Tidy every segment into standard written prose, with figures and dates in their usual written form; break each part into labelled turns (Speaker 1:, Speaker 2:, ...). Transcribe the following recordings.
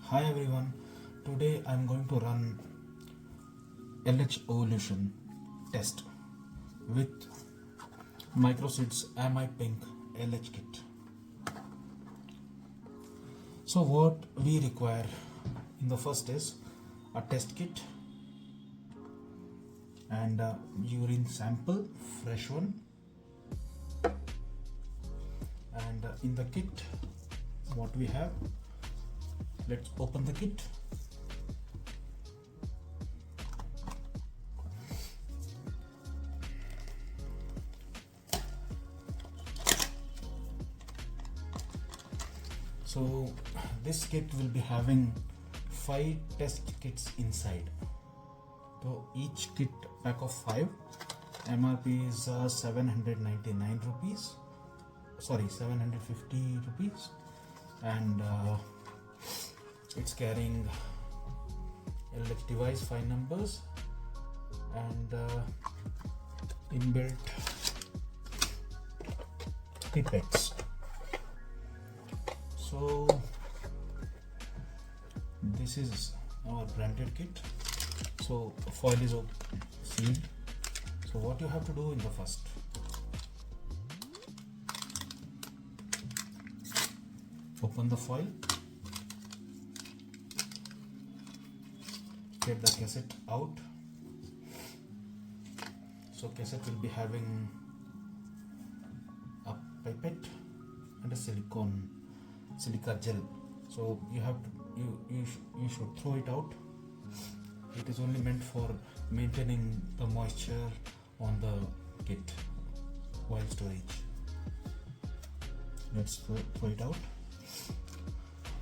Speaker 1: Hi everyone, today I am going to run LH Ovulation test with MICROSIDD's MI Pink LH kit. So what we require in the first is a test kit and a urine sample, fresh one, and in the kit what we have. Let's open the kit. So this kit will be having 5 test kits inside. So each kit pack of 5, MRP is 799 rupees. Sorry, 750 rupees, and it's carrying LH device 5 numbers and inbuilt pipettes. So this is our branded kit. So foil is sealed. So what you have to do in the first, open the foil, get the cassette out. So cassette will be having a pipette and a silica gel. So you have to you should throw it out. It is only meant for maintaining the moisture on the kit while storage. Let's throw it out.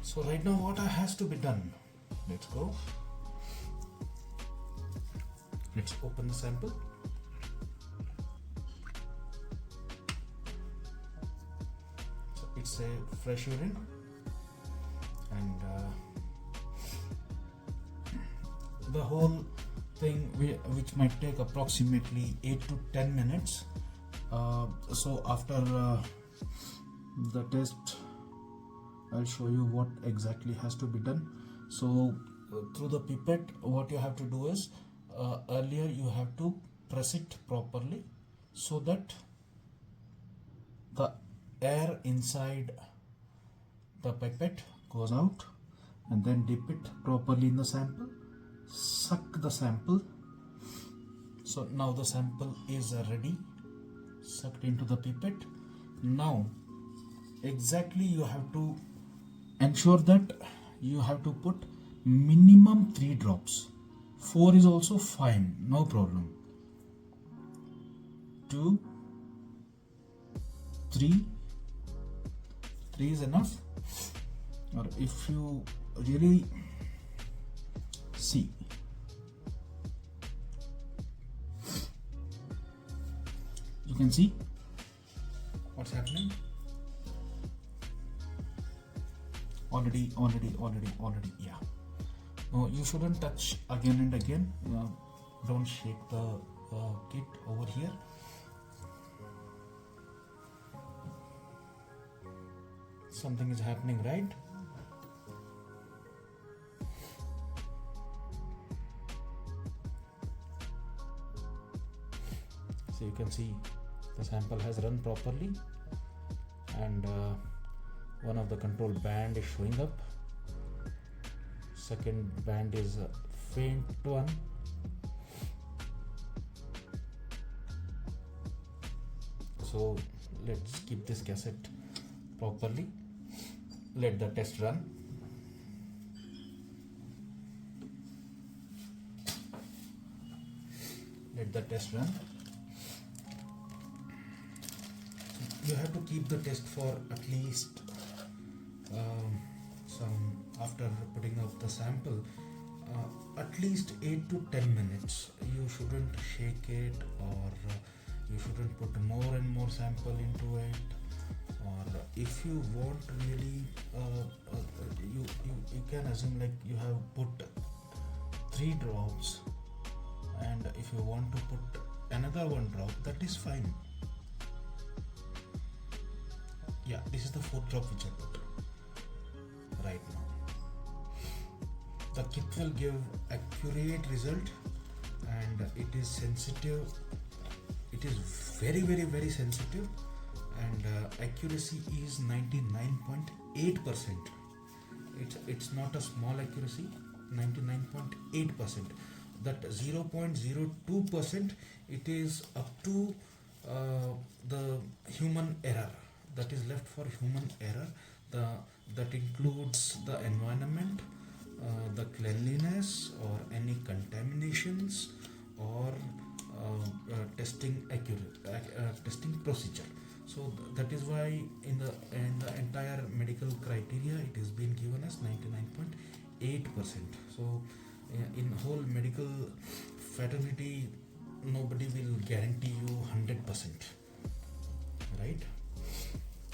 Speaker 1: So right now what has to be done? Let's go. Let's open the sample. So it's a fresh urine, and the whole thing which might take approximately 8 to 10 minutes. So after the test, I'll show you what exactly has to be done. So through the pipette, what you have to do is, earlier you have to press it properly so that the air inside the pipette goes out, and then dip it properly in the sample, suck the sample. So now the sample is ready, sucked into the pipette. Now exactly you have to ensure that you have to put minimum 3 drops. 4 is also fine, no problem. 2, 3 is enough. Or if you really see, you can see what's happening. Already, yeah. No, you shouldn't touch again and again. Don't shake the kit over here. Something is happening, right? So you can see the sample has run properly, and one of the control band is showing up. Second band is a faint one. So let's keep this cassette properly. Let the test run. Let the test run. You have to keep the test for at least after putting out the sample, at least 8 to 10 minutes. You shouldn't shake it, or you shouldn't put more and more sample into it. Or if you want really, you can assume like you have put 3 drops, and if you want to put another 1 drop, that is fine. Yeah, this is the 4th drop which I put right now. the kit will give accurate result, and it is sensitive. It is very sensitive, and accuracy is 99.8%. It's not a small accuracy. 99.8%. That 0.02%, it is up to the human error, that is left for human error. That includes the environment, the cleanliness, or any contaminations, or testing procedure. So that is why in the entire medical criteria it has been given as 99.8%. So in whole medical fraternity, nobody will guarantee you 100%, right?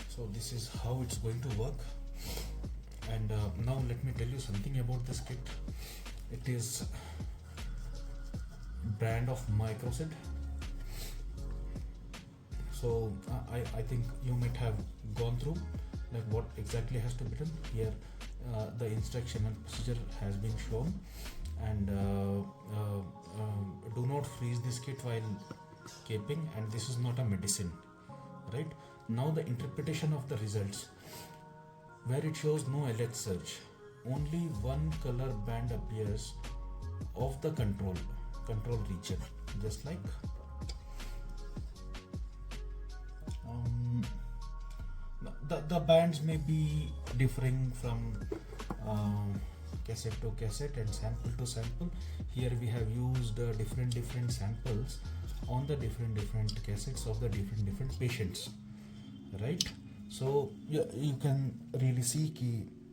Speaker 1: So this is how it's going to work. And now let me tell you something about this kit. It is brand of MICROSIDD. So I think you might have gone through like what exactly has to be done here. The instruction and procedure has been shown, and do not freeze this kit while keeping, and this is not a medicine, right? Now the interpretation of the results, where it shows no LH surge, only one color band appears of the control region, just like the bands may be differing from cassette to cassette and sample to sample. Here we have used different samples on the different cassettes of the different patients, right? So you can really see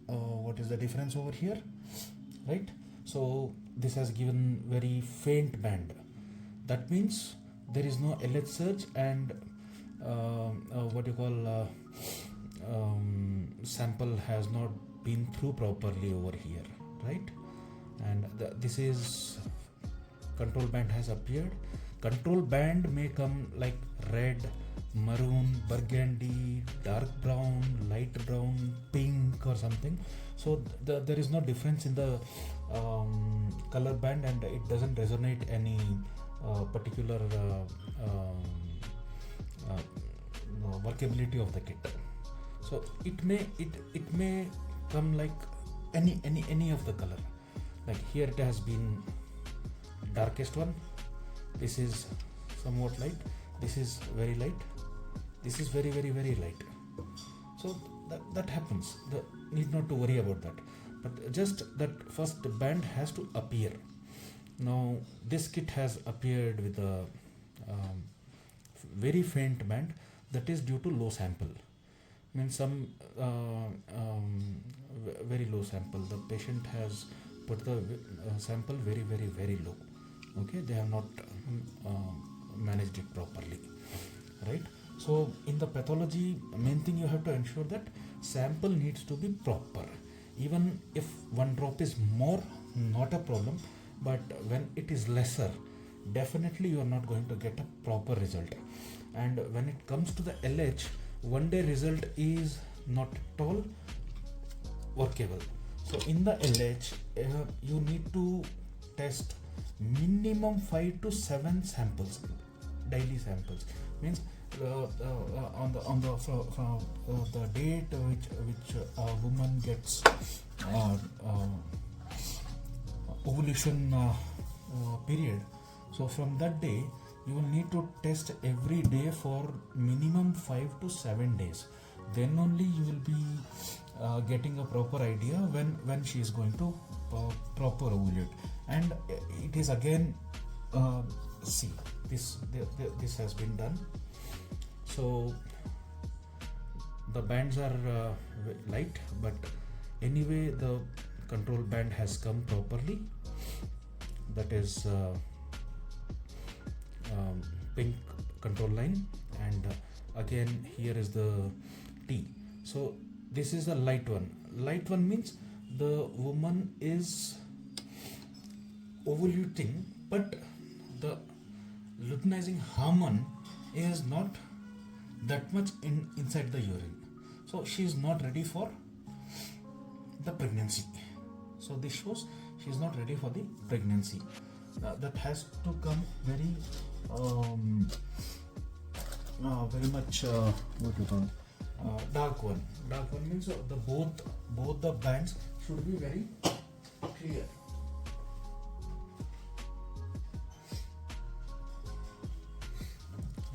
Speaker 1: what is the difference over here, right? So this has given very faint band. That means there is no LH surge, and sample has not been through properly over here, right? And this is control band has appeared. Control band may come like red, maroon, burgundy, dark brown, light brown, pink, or something. So there is no difference in the color band, and it doesn't resonate any particular workability of the kit. So it may come like any of the color. Like here it has been darkest one. This is somewhat light. This is very light. This is very light. So that happens. Need not to worry about that. But just that first band has to appear. Now this kit has appeared with a very faint band. That is due to low sample. Means some very low sample. The patient has put the sample very low. Okay, they have not managed it properly, right? So in the pathology, main thing you have to ensure that sample needs to be proper. Even if one drop is more, not a problem, but when it is lesser, definitely you are not going to get a proper result. And when it comes to the LH, one day result is not at all workable. So in the LH, you need to test minimum 5 to 7 samples, daily samples. Means on the date which a woman gets ovulation period. So from that day, you will need to test every day for minimum 5 to 7 days. Then only you will be getting a proper idea when she is going to proper ovulate. And it is again, see, this has been done. So the bands are light, but anyway the control band has come properly. That is pink control line, and again here is the T. So this is a light one. Light one means the woman is ovulating, but the luteinizing hormone is not that much inside the urine. So she is not ready for the pregnancy. So this shows she is not ready for the pregnancy. That has to come very much what you call dark one. Dark one means the both the bands should be very clear.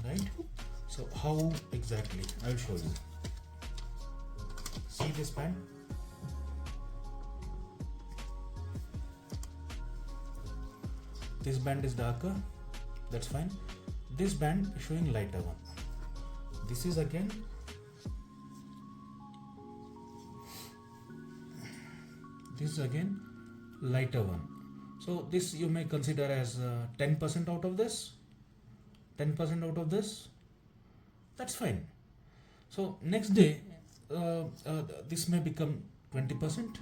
Speaker 1: Right? So how exactly? I will show you. See this band? This band is darker, that's fine. This band is showing lighter one. This is again lighter one. So this you may consider as 10% out of this. 10% out of this. That's fine. So next day this may become 20%.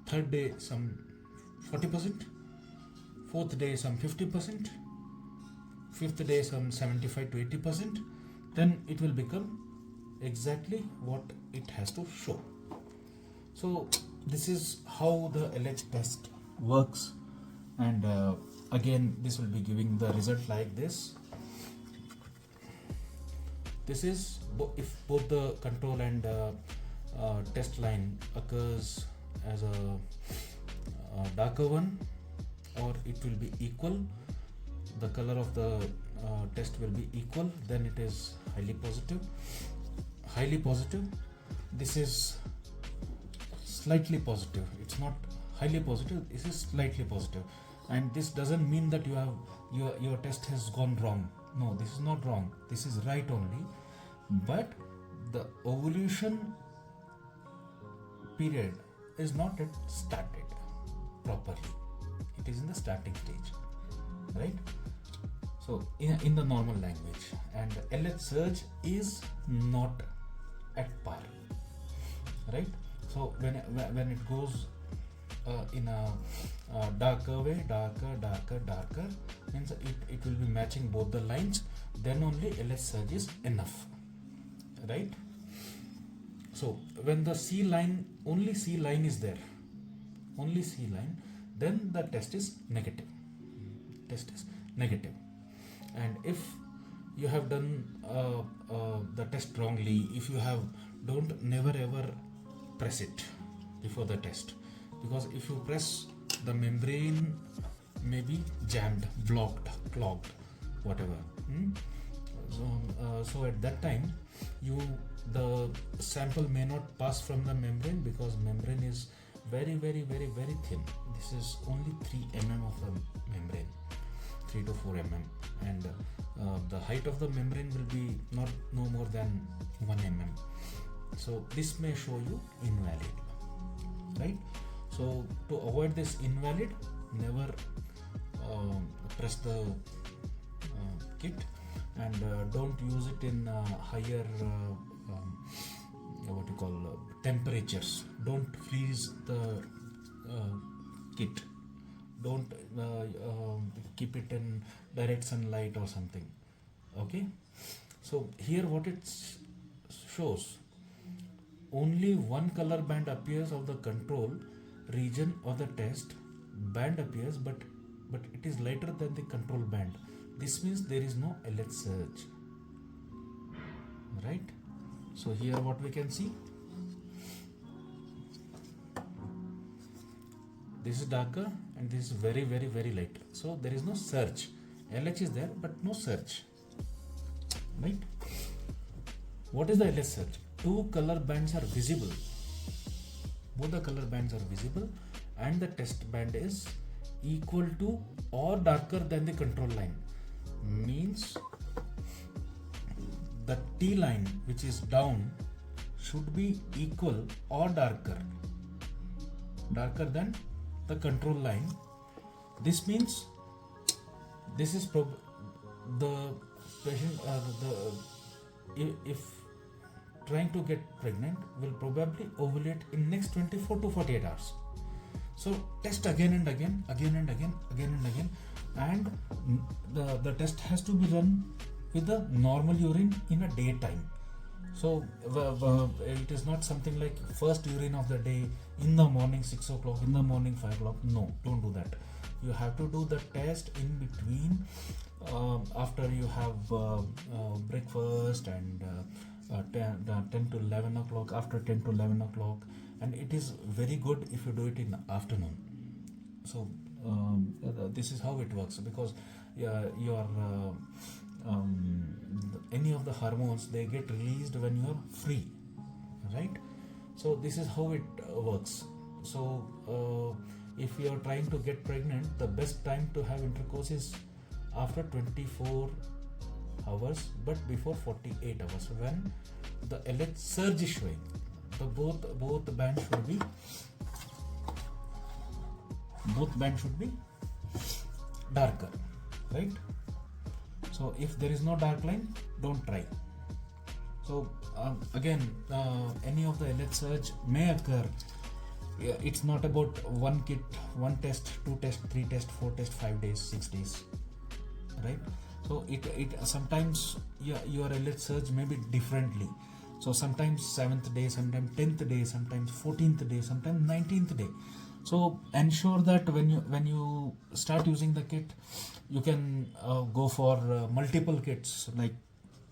Speaker 1: Third day some 40%. Fourth day some 50%. Fifth day some 75 to 80%. Then it will become exactly what it has to show. So this is how the LH test works, and again this will be giving the result like this. This is if both the control and test line occurs as a darker one, or it will be equal, the color of the test will be equal, then it is highly positive. This is slightly positive. It's not highly positive, this is slightly positive. And this doesn't mean that you have your test has gone wrong. No, this is not wrong, this is right only, but the ovulation period is not yet started properly. It is in the starting stage, right? So in the normal language, and LH surge is not at par, right? So when it goes in a darker way, darker, means it will be matching both the lines, then only LH surge is enough, right? So when the C line, only C line is there, only C line, then the test is negative. And if you have done the test wrongly, if you have, don't never ever press it before the test, because if you press, the membrane may be jammed, blocked, clogged, whatever. So at that time the sample may not pass from the membrane, because membrane is very thin. This is only 3 mm of the membrane, 3 to 4 mm, and the height of the membrane will be no more than 1 mm. So this may show you invalid, right? So to avoid this invalid, never press the kit, and don't use it in higher temperatures. Don't freeze the kit. Don't keep it in direct sunlight or something. Okay, so here what it shows, only one color band appears of the control region of the test band appears, but it is lighter than the control band. This means there is no LH surge, right? So here what we can see, this is darker and this is very light. So there is no surge. LH is there but no surge, right? What is the LH surge? 2 color bands are visible. Both the color bands are visible, and the test band is equal to or darker than the control line. Means the T line, which is down, should be equal or darker than the control line. This means this is the patient if trying to get pregnant will probably ovulate in next 24 to 48 hours. So test again and again, and the test has to be run with the normal urine in a daytime. So it is not something like first urine of the day in the morning 6 o'clock, in the morning 5 o'clock. No, don't do that. You have to do the test in between, after you have breakfast, and 10 to 11 o'clock, after 10 to 11 o'clock. And it is very good if you do it in the afternoon. So this is how it works, because your any of the hormones, they get released when you are free, right? So this is how it works. So if you are trying to get pregnant, the best time to have intercourse is after 24 hours, but before 48 hours, when the LH surge is showing. The both bands should be darker, right? So if there is no dark line, don't try. So again, any of the LH surge may occur. It's not about one kit, one test, two test, three test, four test, 5 days, 6 days, right? So it sometimes your LH surge may be differently. So sometimes 7th day, sometimes 10th day, sometimes 14th day, sometimes 19th day. So ensure that when you start using the kit, you can go for multiple kits. Like,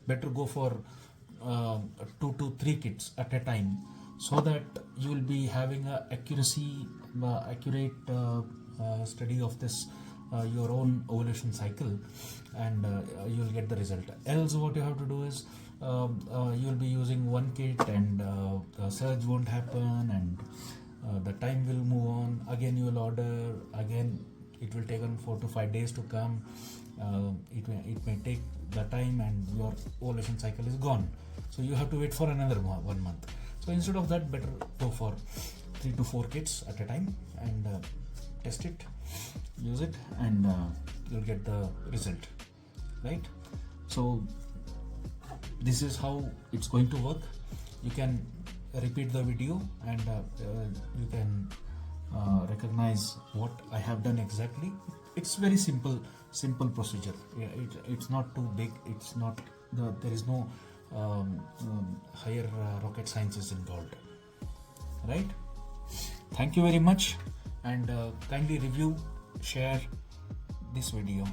Speaker 1: better go for 2 to 3 kits at a time, so that you will be having a accurate study of this your own ovulation cycle, and you will get the result. Else what you have to do is, you will be using one kit, and the surge won't happen, and the time will move on. Again you will order, again it will take 4 to 5 days to come. It may take the time, and your ovulation cycle is gone. So you have to wait for another 1 month. So instead of that, better go for 3 to 4 kits at a time, and test it, use it, and you'll get the result, right? So this is how it's going to work. You can repeat the video, and you can recognize what I have done exactly. It's very simple procedure. It's not too big. It's not there is no higher rocket sciences involved, right? Thank you very much, and kindly review, share this video.